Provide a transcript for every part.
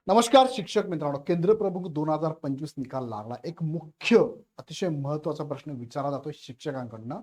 नमस्कार शिक्षक मित्रांनो, केंद्र प्रमुख 2025 निकाल लागला. एक मुख्य अतिशय महत्वाचा प्रश्न विचारला जातोय शिक्षकांकडनं.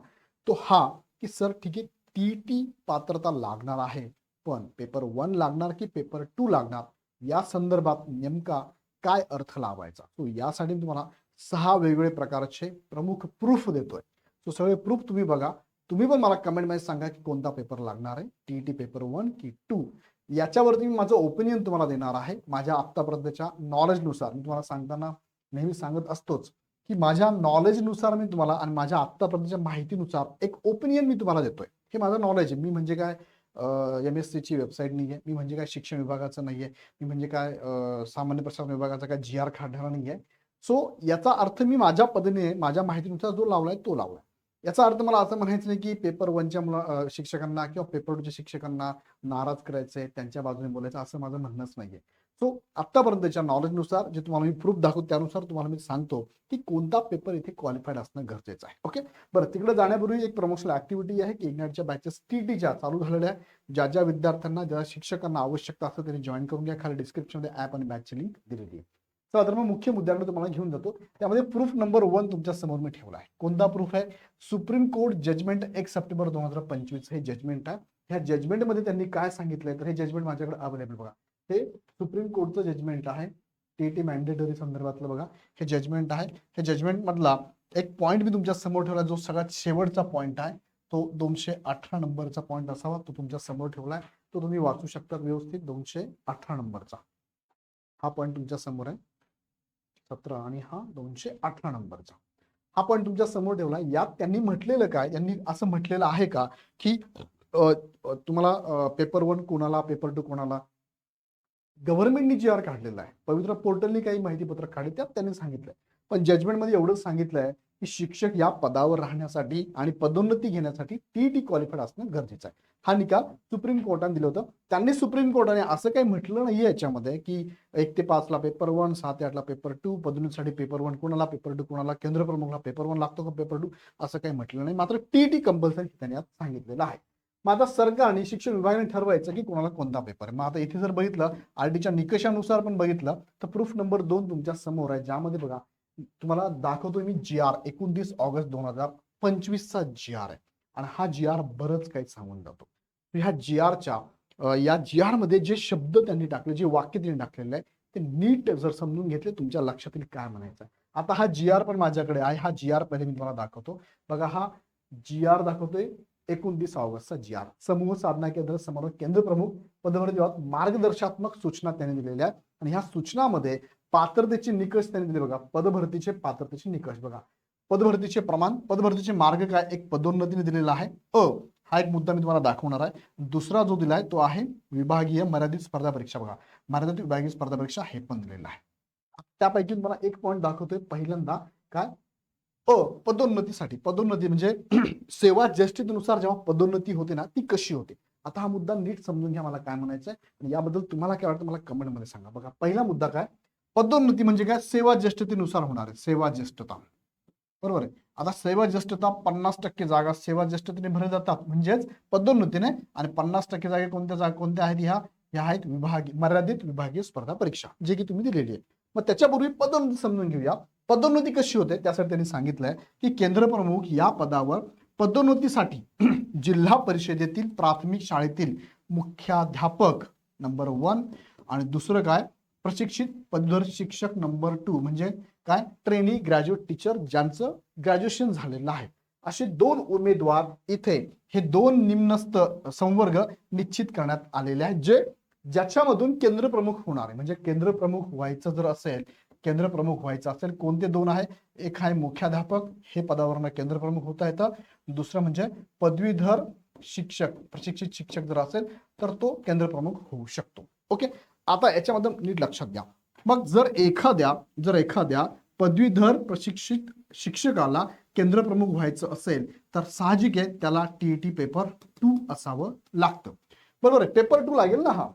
तो हा की सर ठीक आहे, टीईटी पात्रता लागणार आहे, पण पेपर 1 लागणार की पेपर 2 लागणार, या संदर्भात नेमका काय अर्थ लावायचा. तो यासाठी मी तुम्हाला 6 वेगवेगळे प्रकारचे प्रमुख प्रूफ देतोय. सो सगळे प्रूफ तुम्ही बघा. तुम्ही पण मला कमेंटमध्ये सांगा की कोणता पेपर लागणार आहे, टीईटी पेपर 1 की 2. याच्यावरती मी माझं ओपिनियन तुम्हाला देणार आहे. माझ्या आत्तापर्यंतच्या नॉलेजनुसार मी तुम्हाला सांगताना नेहमी सांगत असतोच की माझ्या नॉलेजनुसार मी तुम्हाला आणि माझ्या आत्तापर्यंतच्या माहितीनुसार एक ओपिनियन मी तुम्हाला देतोय. हे माझं नॉलेज आहे. मी म्हणजे काय MSc ची वेबसाईट नाही आहे. मी म्हणजे काय शिक्षण विभागाचं नाही आहे. मी म्हणजे काय सामान्य प्रशासन विभागाचा काय GR काढणारा नाही आहे. सो याचा अर्थ मी माझ्या पद्धतीने माझ्या माहितीनुसार जो लावलाय तो लावलाय. याचा अर्थ मला असं म्हणायचं नाही की पेपर 1च्या शिक्षकांना किंवा पेपर 2च्या शिक्षकांना नाराज करायचंय, त्यांच्या बाजूने बोलायचं, असं माझं म्हणणंच नाहीये. सो आत्तापर्यंतच्या नॉलेजनुसार जे तुम्हाला मी प्रूफ दाखवतो त्यानुसार तुम्हाला मी सांगतो की कोणता पेपर इथे क्वालिफाईड असणं गरजेचं आहे. ओके, बरं, तिकडे जाण्यापूर्वी एक प्रमोशनल ऍक्टिव्हिटी आहे की इग्नाइटच्या बॅचेस टीटीच्या चालू झालेल्या ज्या ज्या विद्यार्थ्यांना ज्या शिक्षकांना आवश्यकता असेल त्यांनी जॉईन करून घ्या. खाली डिस्क्रिप्शनमध्ये ऍप आणि बॅचची लिंक दिलेली आहे. चला तर मग मुख्य मुद्द्याकडे तुम्हाला घेऊन जातो. त्यामध्ये प्रूफ नंबर 1 तुमच्या समोर मी ठेवला आहे. कोणता प्रूफ आहे? सुप्रीम कोर्ट जजमेंट 1 सप्टेंबर 2025 हे जजमेंट आहे. ह्या जजमेंटमध्ये त्यांनी काय सांगितलंय, तर हे जजमेंट माझ्याकडे अवेलेबल बघा. हे सुप्रीम कोर्टचं जजमेंट आहे. टीटी मॅन्डेटरी संदर्भातलं बघा, हे जजमेंट आहे. हे जजमेंट मधला एक पॉईंट मी तुमच्या समोर ठेवला, जो सगळ्यात शेवटचा पॉईंट आहे. तो 218 नंबरचा पॉईंट असावा, तो तुमच्या समोर ठेवलाय. तो तुम्ही वाचू शकता व्यवस्थित. 218 नंबरचा हा पॉईंट तुमच्या समोर आहे. 17 आणि हा 218 नंबरचा हा पॉईंट तुमच्या समोर ठेवला. यात त्यांनी म्हटलेलं काय, त्यांनी असं म्हटलेलं आहे का की तुम्हाला पेपर 1 कोणाला, पेपर 2 कोणाला, गव्हर्नमेंटनी GR काढलेला आहे. पवित्र पोर्टलनी काही माहिती पत्रक काढले, त्यात त्यांनी सांगितलंय. पण जजमेंटमध्ये एवढंच सांगितलंय की शिक्षक या पदावर राहण्यासाठी आणि पदोन्नती घेण्यासाठी टीईटी क्वालिफाईड असणं गरजेचं आहे. हा निकाल सुप्रीम कोर्टाने दिलं होतं. त्यांनी सुप्रीम कोर्टाने असं काही म्हटलं नाहीये याच्यामध्ये की 1 ते 5 ला पेपर 1, 6 ते 8 ला पेपर 2, पदोन्नतीसाठी पेपर 1 कोणाला, पेपर 2 कोणाला, केंद्र प्रमुखला पेपर 1 लागतो का पेपर 2, असं काही म्हटलं नाही. मात्र टीईटी कंपल्सरी त्यांनी आज सांगितलेलं आहे. मग आता सरकारने शिक्षण विभागाने ठरवायचं की कोणाला कोणता पेपर आहे. मग आता इथे जर बघितलं आरटीच्या निकषानुसार पण बघितलं तर प्रूफ नंबर 2 तुमच्या समोर आहे, ज्यामध्ये बघा तुम्हाला दाखवतोय मी GR 29 ऑगस्ट 2025 चा GR आहे. आणि हा GR बरंच काही सांगून जातो. ह्या या GR मध्ये जे शब्द त्यांनी टाकले, जे वाक्य त्यांनी टाकलेले आहे, ते नीट जर समजून घेतले तुमच्या लक्षात येईल काय म्हणायचं आहे. आता हा GR पण माझ्याकडे आहे. हा GR पहिले मी तुम्हाला दाखवतो. बघा, हा GR दाखवतोय 29 ऑगस्टचा GR. समूह साधना केंद्र समन्वय केंद्र प्रमुख पदभरती मार्गदर्शात्मक सूचना त्यांनी दिलेल्या आहेत. आणि ह्या सूचनामध्ये पात्रतेचे निकष त्यांनी दिले बघा. पदभरतीचे पात्रतेचे निकष बघा. पदभरतीचे प्रमाण, पदभरतीचे मार्ग काय, एक पदोन्नतीने दिलेला आहे. हा एक मुद्दा मी तुम्हाला दाखवणार आहे. दुसरा जो दिलाय तो आहे विभागीय मर्यादित स्पर्धा परीक्षा बघा. मर्यादित विभागीय स्पर्धा परीक्षा हे पण दिलेलं आहे. त्यापैकी तुम्हाला एक पॉईंट दाखवतोय पहिल्यांदा काय, पदोन्नतीसाठी. पदोन्नती म्हणजे सेवा ज्येष्ठतेनुसार जेव्हा पदोन्नती होते ना, ती कशी होते. आता हा मुद्दा नीट समजून घ्या, मला काय म्हणायचंय आणि याबद्दल तुम्हाला काय वाटतं मला कमेंटमध्ये सांगा. बघा, पहिला मुद्दा काय, पदोन्नती म्हणजे काय, सेवा ज्येष्ठतेनुसार होणार आहे. सेवा ज्येष्ठता, बरोबर आहे. आता सेवा ज्येष्ठता 50% जागा सेवा ज्येष्ठतेने भरल्या जातात म्हणजेच पदोन्नतीने, आणि 50% जागा कोणत्या आहेत, ह्या आहेत मर्यादित विभागीय स्पर्धा परीक्षा, जे की तुम्ही दिलेली आहे. मग त्याच्यापूर्वी पदोन्नती समजून घेऊया. पदोन्नती कशी होते त्यासाठी त्यांनी सांगितलंय की केंद्र प्रमुख या पदावर पदोन्नतीसाठी जिल्हा परिषदेतील प्राथमिक शाळेतील मुख्याध्यापक नंबर 1 आणि दुसरं काय, प्रशिक्षित पदवीधर शिक्षक नंबर 2 म्हणजे काय, ट्रेनी ग्रॅज्युएट टीचर ज्यांचं ग्रॅज्युएशन झालेलं आहे, असे 2 उमेदवार इथे हे 2 निम्नस्त संवर्ग निश्चित करण्यात आलेले आहेत, ज्याच्यामधून केंद्र प्रमुख होणार आहे. म्हणजे केंद्र प्रमुख व्हायचं जर असेल, केंद्र प्रमुख व्हायचं असेल, कोणते 2 आहे, एक आहे मुख्याध्यापक, हे पदावरनं केंद्र प्रमुख होता येतं. दुसरं म्हणजे पदवीधर शिक्षक, प्रशिक्षित शिक्षक जर असेल तर तो केंद्र प्रमुख होऊ शकतो. ओके, आता याच्यामध्ये नीट लक्षात घ्या. मग जर एखाद्या पदवीधर प्रशिक्षित शिक्षकाला केंद्र प्रमुख व्हायचं असेल तर साहजिक आहे त्याला टीईटी पेपर 2 असावं लागतं. बरोबर आहे, पेपर 2 लागेल ना.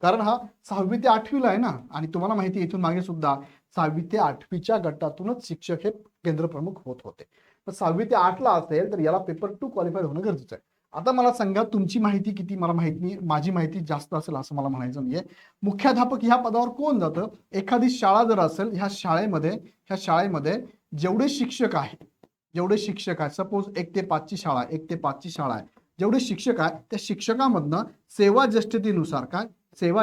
कारण हा 6वी ते 8वी ला आहे ना. आणि तुम्हाला माहिती आहे इथून मागे सुद्धा 6वी ते 8वीच्या गटातूनच शिक्षक हे केंद्र प्रमुख होत होते. तर 6वी ते 8 ला असेल तर याला पेपर 2 क्वालिफाईड होणं गरजेचं आहे. आता मला सांगा तुमची माहिती किती मला माहित नाही, माझी माहिती जास्त असेल असं मला म्हणायचं नाहीये. मुख्याध्यापक ह्या पदावर कोण जातं? एखादी शाळा जर असेल, ह्या शाळेमध्ये जेवढे शिक्षक आहे सपोज 1 ते 5 ची शाळा 1 ते 5 ची शाळा आहे, जेवढे शिक्षक आहे त्या शिक्षकामधनं सेवा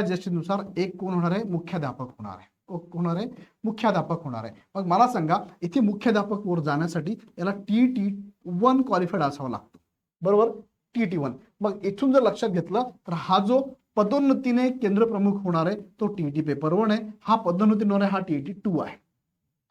ज्येष्ठतेनुसार एक कोण होणार आहे? मुख्याध्यापक होणार आहे. कोण होणार आहे? मुख्याध्यापक होणार आहे. मग मला सांगा इथे मुख्याध्यापक वर जाण्यासाठी याला TET-1 क्वालिफाईड असावं लागतं, बरोबर? TET-1. मग इथून जर लक्षात घेतलं तर हा जो पदोन्नतीने केंद्र प्रमुख होणार आहे तो TET पेपर 1 आहे, हा पदोन्नती होणार आहे हा TET-2 आहे.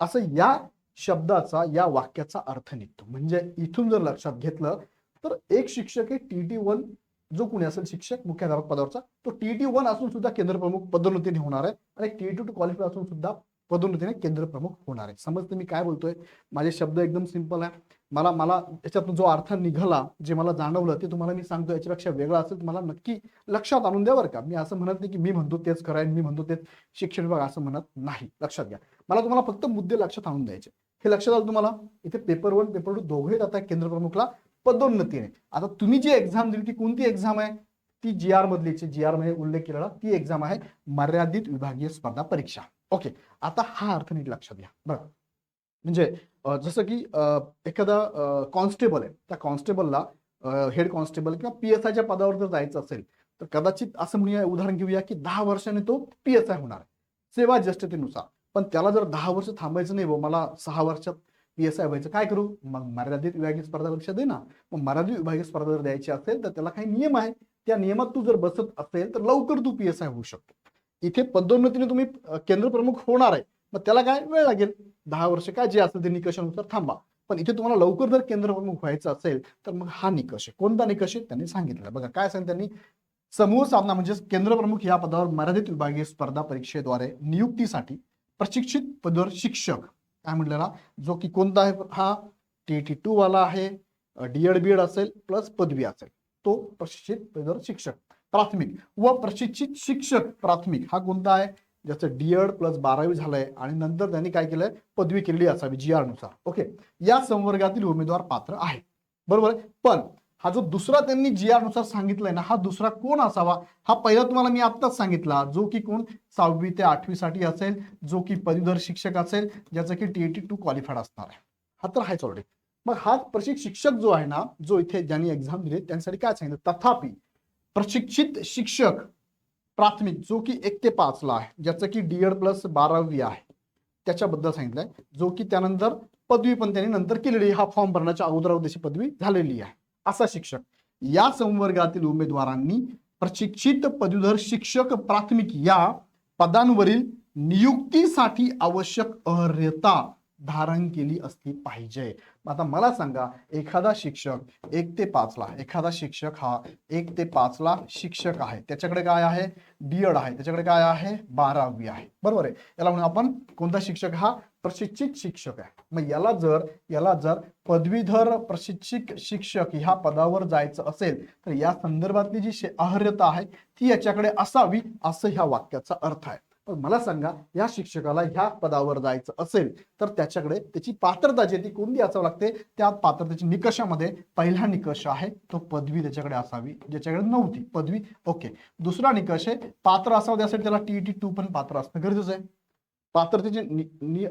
असं या शब्दाचा या वाक्याचा अर्थ निघतो. म्हणजे इथून जर लक्षात घेतलं तर एक शिक्षक आहे TET-1, जो कोणी असेल शिक्षक मुख्याध्यापक पदावरचा तो TET-1 असून सुद्धा केंद्र प्रमुख पदोन्नतीने होणार आहे, आणि TET-2 क्वालिफाय असून सुद्धा पदोन्नतीने केंद्र प्रमुख होणार आहे. समजतं मी काय बोलतोय? माझे शब्द एकदम सिंपल आहे. मला मला याच्यातून जो अर्थ निघाला, जे मला जाणवलं ते तुम्हाला मी सांगतो. याच्यापेक्षा वेगळा असेल तर मला नक्की लक्षात आणून द्या बरं का. मी असं म्हणत नाही की मी म्हणतो तेच खरं आहे, मी म्हणतो तेच शिक्षण विभाग असं म्हणत नाही. लक्षात घ्या, मला तुम्हाला फक्त मुद्दे लक्षात आणून द्यायचे. हे लक्षात आलं तुम्हाला? इथे पेपर 1 पेपर 2 दोघे जात आहे केंद्र प्रमुखला पदोन्नतीने. आता तुम्ही जी एक्झाम दिली ती कोणती एक्झाम आहे? ती GR मधलीची, GR मध्ये उल्लेख केलेला ती एक्झाम आहे मर्यादित विभागीय स्पर्धा परीक्षा. ओके, आता हा अर्थ नीट लक्षात घ्या बरं. म्हणजे जसं की एखादा कॉन्स्टेबल आहे, त्या कॉन्स्टेबलला हेड कॉन्स्टेबल किंवा PSIच्या पदावर जर जायचं असेल तर कदाचित असं म्हणूया, उदाहरण घेऊया की 10 वर्षाने तो PSI होणार आहे सेवा ज्येष्ठतेनुसार. पण त्याला जर 10 वर्ष थांबायचं नाही, मला 6 वर्षात PSI व्हायचं, काय करू? मग मर्यादित विभागीय स्पर्धा परीक्षा दे ना. मग मर्यादित विभागीय स्पर्धा जर द्यायची असेल तर त्याला काही नियम आहे, त्या नियमात तू जर बसत असेल तर लवकर तू PSI होऊ शकतो. इथे पदोन्नतीने तुम्ही केंद्र प्रमुख होणार आहे, मग त्याला काय वेळ लागेल? 10 वर्ष काय जे असेल ते निकषानुसार थांबा. पण इथे तुम्हाला लवकर जर केंद्र प्रमुख व्हायचं असेल तर मग हा निकष आहे. कोणता निकष आहे? त्यांनी सांगितलं बघा. काय सांगितलं त्यांनी? समूह साधना म्हणजे केंद्र प्रमुख या पदावर मर्यादित विभागीय स्पर्धा परीक्षेद्वारे नियुक्तीसाठी प्रशिक्षित पदवर शिक्षक काय म्हणलेला, जो की कोणता आहे हा? TET-2 वाला आहे. DED BED असेल प्लस पदवी असेल तो प्रशिक्षित पदवर शिक्षक प्राथमिक, व प्रशिक्षित शिक्षक प्राथमिक हा कोणता आहे? ज्याचं DED प्लस 12वी झालंय आणि नंतर त्यांनी काय केलंय? पदवी केलेली असावी GR नुसार. ओके, या संवर्गातील उमेदवार पात्र आहे, बरोबर आहे. पण हा जो दुसरा त्यांनी GR नुसार सांगितलंय ना, हा दुसरा कोण असावा? हा पहिला तुम्हाला मी आत्ताच सांगितला, जो की कोण 6वी ते 8वी साठी असेल, जो की पदवीधर शिक्षक असेल, ज्याचं की TET-2 क्वालिफाईड असणार आहे. हा तर आहेच ऑलरेडी. मग हा प्रशिक्षित शिक्षक जो आहे ना, जो इथे ज्यांनी एक्झाम दिली त्यांच्यासाठी काय सांगितलं? तथापि प्रशिक्षित शिक्षक प्राथमिक जो की 1 ते 5 ला आहे, ज्याचं की DED प्लस 12वी आहे, त्याच्याबद्दल सांगितलंय. जो की त्यानंतर पदवी पण त्यांनी नंतर केलेली, हा फॉर्म भरण्याच्या अगोदर त्याची पदवी झालेली आहे, असा शिक्षक. या संवर्गातील उमेदवारांनी प्रशिक्षित पदवीधर शिक्षक प्राथमिक या पदांवरील नियुक्तीसाठी आवश्यक अर्हता धारण केली असली पाहिजे. आता मला सांगा, एखादा शिक्षक 1 ते 5 ला, एखादा शिक्षक हा 1 ते 5 ला शिक्षक आहे, त्याच्याकडे काय आहे? DED आहे, त्याच्याकडे काय आहे? 12वी आहे, बरोबर आहे. याला म्हणून आपण कोणता शिक्षक? हा प्रशिक्षित शिक्षक आहे. मग याला जर पदवीधर प्रशिक्षित शिक्षक ह्या पदावर जायचं असेल तर या संदर्भातली जी अर्हता आहे ती याच्याकडे असावी, असं ह्या वाक्याचा अर्थ आहे. पण मला सांगा, या शिक्षकाला ह्या पदावर जायचं असेल तर त्याच्याकडे त्याची पात्रता जी ती कोणती असावी लागते? त्या पात्रतेच्या निकषामध्ये पहिला निकष आहे तो पदवी त्याच्याकडे असावी, ज्याच्याकडे नव्हती पदवी. ओके, दुसरा निकष आहे पात्र असावं, त्यासाठी त्याला TET-2 पण पात्र असणं गरजेचं आहे. पात्रतेचे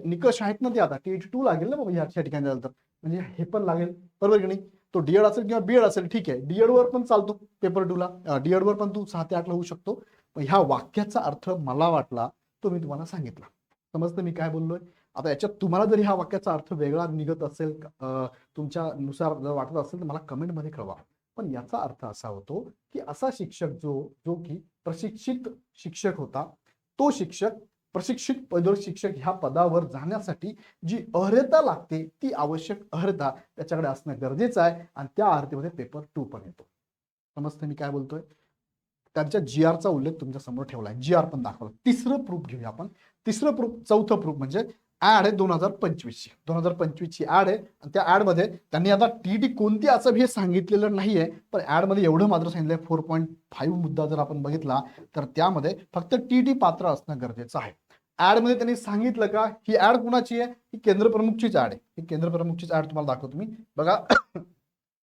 निकष आहेत ना ते, आता TET-2 लागेल ना बाबा या ठिकाणी झालं तर, म्हणजे हे पण लागेल, बरोबर की नाही? तो DED असेल किंवा BED असेल, ठीक आहे, DED वर पण चालतो पेपर 2 ला, DED वर पण तू 6 ते 8 ला होऊ शकतो. ह्या वाक्याचा अर्थ मला वाटला तो मी तुम्हाला सांगितला. समजतं मी काय बोललोय? आता याच्यात तुम्हाला जरी ह्या वाक्याचा अर्थ वेगळा निघत असेल, तुमच्या नुसार जर वाटत असेल तर मला कमेंटमध्ये कळवा. पण याचा अर्थ असा होतो की असा शिक्षक जो की प्रशिक्षित शिक्षक होता, तो शिक्षक प्रशिक्षित पदवीधर शिक्षक ह्या पदावर जाण्यासाठी जी अर्हता लागते ती आवश्यक अर्हता त्याच्याकडे असणं गरजेचं आहे, आणि त्या अर्हतेमध्ये पेपर 2 पण येतो. समजतं मी काय बोलतोय? त्यांच्या GRचा उल्लेख तुमच्या समोर ठेवलाय, GR पण दाखवला. तिसरं प्रूफ घेऊया आपण. चौथं प्रूफ म्हणजे ऍड आहे 2025 ची ऍड आहे, आणि त्या ऍड मध्ये त्यांनी आता TET कोणती असावी हे सांगितलेलं नाहीये, पण ऍड मध्ये एवढं मात्र सांगितलंय 4.5 मुद्दा जर आपण बघितला तर त्यामध्ये फक्त TET पात्र असणं गरजेचं आहे. ऍड मध्ये त्यांनी सांगितलं का ही ऍड कुणाची आहे? ही केंद्र प्रमुखचीच ऍड आहे. ही केंद्र प्रमुखचीच ऍड तुम्हाला दाखवतो मी बघा.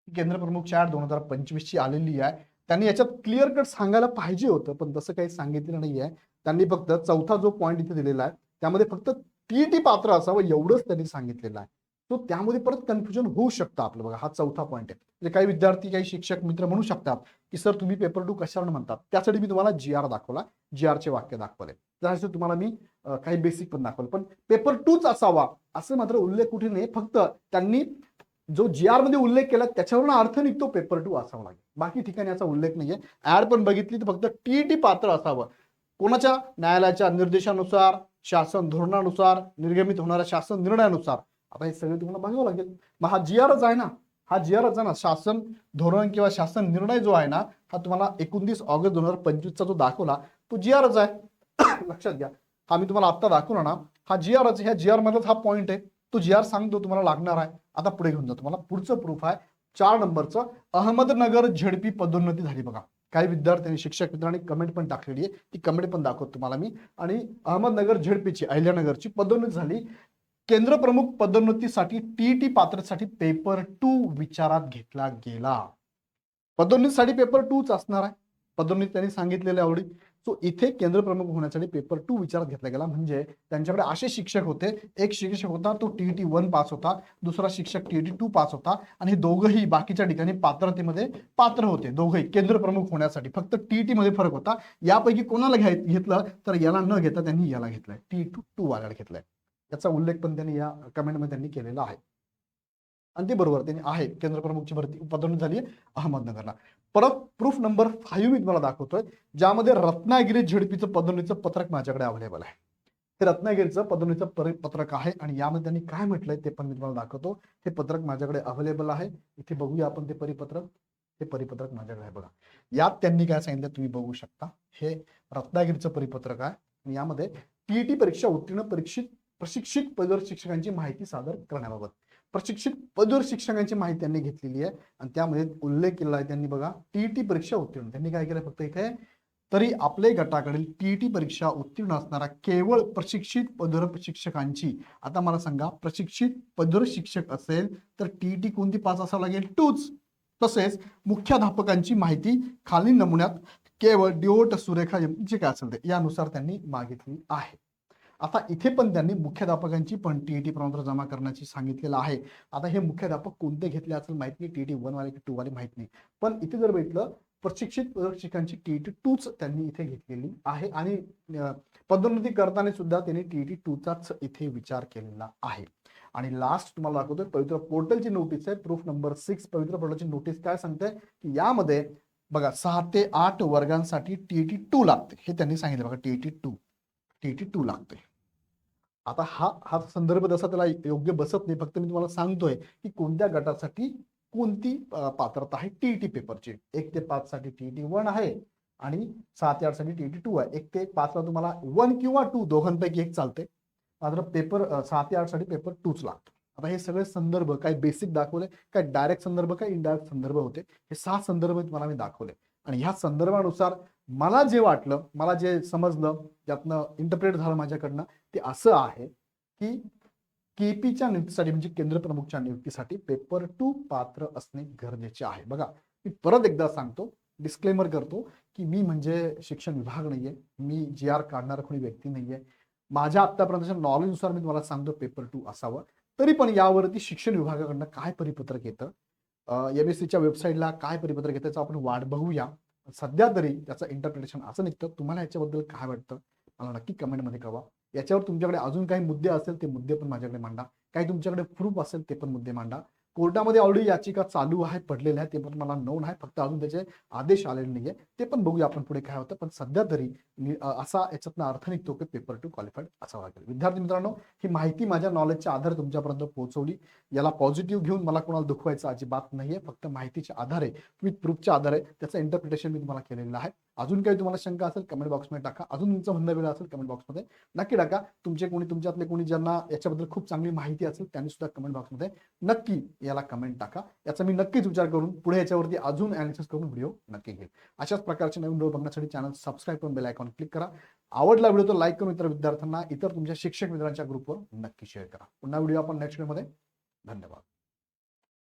केंद्र प्रमुख चार्ट 2025 ची आलेली आहे. त्यांनी याच्यात क्लिअर कट सांगायला पाहिजे होतं, पण तसं काही सांगितलेलं नाहीये. त्यांनी फक्त चौथा जो पॉईंट इथे दिलेला आहे त्यामध्ये फक्त टीईटी पात्र असावं एवढंच त्यांनी सांगितलेलं आहे. तो त्यामध्ये परत कन्फ्युजन होऊ शकतं आपलं. बघा, हा चौथा पॉईंट आहे. म्हणजे काही विद्यार्थी, काही शिक्षक मित्र म्हणू शकतात की सर तुम्ही पेपर 2 कशावर म्हणतात. त्यासाठी मी तुम्हाला GR दाखवला, GRचे वाक्य दाखवले. त्यासाठी तुम्हाला मी काही बेसिक पण दाखवलं. पण पेपर 2च असावा असं मात्र उल्लेख कुठे नाही. फक्त त्यांनी जो GR मध्ये उल्लेख केला त्याच्यावरून अर्थ निघतो पेपर 2 असावा लागेल. बाकी ठिकाणी याचा उल्लेख नाहीये. ऍड पण बघितली तर फक्त टीईटी पात्र असावं. कोणाच्या? न्यायालयाच्या निर्देशानुसार, शासन धोरणानुसार, निर्गमित होणाऱ्या शासन निर्णयानुसार. आता हे सगळे तुम्हाला बघावं लागेल. मग हा GRच आहे ना, हा GRच आहे ना. शासन धोरण किंवा शासन निर्णय जो आहे ना, हा तुम्हाला 29 ऑगस्ट 2025 जो दाखवला तो GRच आहे. लक्षात घ्या. हा मी तुम्हाला आता दाखवला ना, हा GRच. ह्या GR मध्येच हा पॉईंट आहे. तो GR सांगतो तुम्हाला लागणार आहे. आता पुढे घेऊन जातो. तुम्हाला पुढचं प्रूफ आहे 4 नंबरचं. अहमदनगर झेडपी पदोन्नती झाली. बघा, काही विद्यार्थ्यांनी, शिक्षक मित्रांनी कमेंट पण टाकलेली आहे. ती कमेंट पण दाखवतो तुम्हाला मी. आणि अहमदनगर झेडपीची, अहिल्यानगरची पदोन्नती झाली. केंद्र प्रमुख पदोन्नतीसाठी टीईटी पात्रतेसाठी पेपर 2 विचारात घेतला गेला. पदोन्नतीसाठी पेपर 2च असणार आहे. पदोन्नती त्यांनी सांगितलेलं आवडी. सो इथे केंद्र प्रमुख होण्यासाठी पेपर 2 विचारात घेतला गेला. म्हणजे त्यांच्याकडे असे शिक्षक होते. एक शिक्षक होता तो TET 1 पास होता, दुसरा शिक्षक TET 2 पास होता. आणि हे दोघंही बाकीच्या ठिकाणी पात्रतेमध्ये पात्र होते. दोघंही केंद्र प्रमुख होण्यासाठी. फक्त TET मध्ये फरक होता. यापैकी कोणाला घेतलं तर याला न घेता त्यांनी याला घेतलंय, TET 2 वाल्याला घेतलंय. याचा उल्लेख पण त्यांनी या कमेंटमध्ये त्यांनी केलेला आहे. आणि ते बरोबर त्यांनी आहे. केंद्र प्रमुखची भरती पदोन्नती झाली आहे अहमदनगरला. परत प्रूफ नंबर 5 मी तुम्हाला दाखवतोय, ज्यामध्ये रत्नागिरी झेडपीचं पदोन्नतीचं पत्रक माझ्याकडे अवेलेबल आहे. हे रत्नागिरीचं पदोन्नतीचं पत्रक आहे आणि यामध्ये त्यांनी काय म्हटलंय ते पण मी तुम्हाला दाखवतो. हे पत्रक माझ्याकडे अवेलेबल आहे. इथे बघूया आपण ते परिपत्रक. हे परिपत्रक माझ्याकडे आहे. बघा, यात त्यांनी काय सांगितलं तुम्ही बघू शकता. हे रत्नागिरीचं परिपत्रक आहे आणि यामध्ये TET परीक्षा उत्तीर्ण प्रशिक्षित पदवीधर शिक्षकांची माहिती सादर करण्याबाबत प्रशिक्षित पदवीधर शिक्षकांची माहिती त्यांनी घेतलेली आहे. आणि त्यामध्ये उल्लेख केला आहे त्यांनी. बघा, TET परीक्षा उत्तीर्ण त्यांनी काय केलं, फक्त इथे तरी आपले गटाकडील TET परीक्षा उत्तीर्ण असणारा केवळ प्रशिक्षित पदवीधर शिक्षकांची. आता मला सांगा, प्रशिक्षित पदवीधर शिक्षक असेल तर TET कोणती पास असावं लागेल? 2च. तसेच मुख्याध्यापकांची माहिती खालील नमुन्यात केवळ डिओट सुरेखा जे काय असेल ते यानुसार त्यांनी मागितली आहे. आता इथे पण त्यांनी मुख्याध्यापकांची पण TET प्रमाणपत्र जमा करण्याची सांगितलेलं आहे. आता हे मुख्याध्यापक कोणते घेतले असेल माहित नाही, TET 1 वाले की 2 वाले माहित नाही. पण इथे जर बघितलं, प्रशिक्षित शिक्षकांची TET 2च त्यांनी इथे घेतलेली आहे. आणि पदोन्नती करताना सुद्धा त्यांनी TET 2चाच इथे विचार केलेला आहे. आणि लास्ट तुम्हाला दाखवतोय पवित्र पोर्टलची नोटीस आहे. प्रूफ नंबर 6 पवित्र पोर्टलची नोटीस काय सांगते की यामध्ये बघा 6 ते 8 वर्गांसाठी TET 2 लागते. हे त्यांनी सांगितलं. बघा, TET 2 लागते. आता हा संदर्भ जसा त्याला योग्य बसत नाही. फक्त मी तुम्हाला सांगतोय की कोणत्या गटासाठी कोणती पात्रता आहे TET पेपरची. 1 ते 5 साठी TET 1 आहे आणि 6 ते 8 साठी TET 2 आहे. 1 ते 5 ला तुम्हाला 1 किंवा 2 दोघांपैकी एक चालते. मात्र पेपर 6 ते 8 साठी पेपर 2च लागतो. आता हे सगळे संदर्भ काही बेसिक दाखवले, काही डायरेक्ट संदर्भ, काही इनडायरेक्ट संदर्भ होते. हे 6 संदर्भ तुम्हाला मी दाखवले. आणि ह्या संदर्भानुसार मला जे वाटलं, मला जे समजलं, त्यातनं इंटरप्रेट झालं माझ्याकडनं, ते असं आहे की KPच्या नियुक्तीसाठी म्हणजे केंद्र प्रमुखच्या नियुक्तीसाठी पेपर 2 पात्र असणे गरजेचे आहे. बघा, मी परत एकदा सांगतो, डिस्क्लेमर करतो की मी म्हणजे शिक्षण विभाग नाहीये, मी GR काढणारा कोणी व्यक्ती नाहीये. माझ्या आतापर्यंतच्या नॉलेजनुसार मी तुम्हाला सांगतो पेपर 2 असावं. तरी पण यावरती शिक्षण विभागाकडनं काय परिपत्रक येतं, MSCच्या वेबसाईटला काय परिपत्रक येतं, आपण वाट बघूया. सध्या तरी त्याचं इंटरप्रिटेशन असं निघतं. तुम्हाला याच्याबद्दल काय वाटतं मला नक्की कमेंटमध्ये कळवा. याच्यावर तुमच्याकडे अजून काही मुद्दे असेल ते मुद्दे पण माझ्याकडे मांडा. काही तुमच्याकडे प्रूफ असेल ते पण मुद्दे मांडा. कोर्टामध्ये ऑलरेडी याचिका चालू आहे, पडलेल्या आहे, ते पण मला नोंद आहे. फक्त अजून त्याचे आदेश आलेले नाहीये. ते पण बघूया आपण पुढे काय होतं. पण सध्या तरी असा याच्यातनं अर्थ निघतो की पेपर 2 क्वालिफाईड असावा लागेल. विद्यार्थी मित्रांनो, ही माहिती माझ्या नॉलेजच्या आधारे तुमच्यापर्यंत पोहोचवली. याला पॉझिटिव्ह घेऊन मला कोणाला दुखवायचं अजिबात नाहीये. फक्त माहितीच्या आधारे, विथ प्रूफच्या आधारे त्याचं इंटरप्रिटेशन मी तुम्हाला केलेलं आहे. अजून काही तुम्हाला शंका असेल कमेंट बॉक्समध्ये टाका. अजून तुमचं म्हणणं वेगळं असेल कमेंट बॉक्समध्ये नक्की टाका. तुमच्यातले कोणी ज्यांना याच्याबद्दल खूप चांगली माहिती असेल त्यांनी सुद्धा कमेंट बॉक्समध्ये नक्की याला कमेंट टाका. याचा मी नक्कीच विचार करून पुढे याच्यावरती अजून अनालिसिस करून व्हिडिओ नक्की घेईल. अशाच प्रकारचे नवीन व्हिडिओ बघण्यासाठी चॅनल सबस्क्राईब करून बेल आयकॉन क्लिक करा. आवडला व्हिडिओ तर लाईक करून इतर विद्यार्थ्यांना, इतर तुमच्या शिक्षक मित्रांच्या ग्रुपवर नक्की शेअर करा. पुन्हा व्हिडिओ आपण नेक्स्ट व्हिडिओमध्ये. धन्यवाद.